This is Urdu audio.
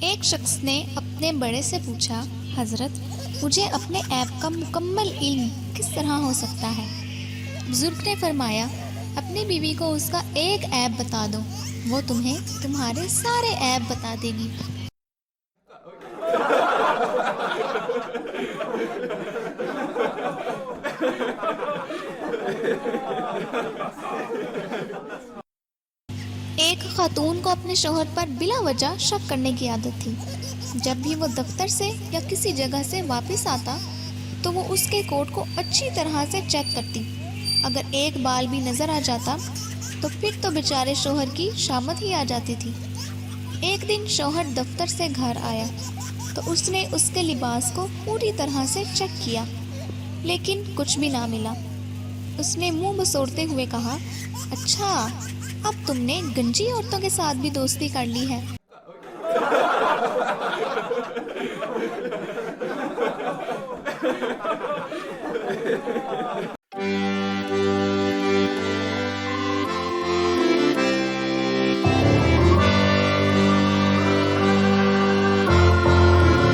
ایک شخص نے اپنے بڑے سے پوچھا، حضرت مجھے اپنے عیب کا مکمل علم کس طرح ہو سکتا ہے؟ بزرگ نے فرمایا، اپنی بیوی کو اس کا ایک عیب بتا دو، وہ تمہیں تمہارے سارے عیب بتا دے گی۔ ایک خاتون کو اپنے شوہر پر بلا وجہ شک کرنے کی عادت تھی۔ جب بھی وہ دفتر سے یا کسی جگہ سے واپس آتا تو وہ اس کے کوٹ کو اچھی طرح سے چیک کرتی۔ اگر ایک بال بھی نظر آ جاتا تو پھر تو بیچارے شوہر کی شامت ہی آ جاتی تھی۔ ایک دن شوہر دفتر سے گھر آیا تو اس نے اس کے لباس کو پوری طرح سے چیک کیا، لیکن کچھ بھی نہ ملا۔ اس نے منہ بسوڑتے ہوئے کہا، اچھا اب تم نے گنجی عورتوں کے ساتھ بھی دوستی کر لی ہے۔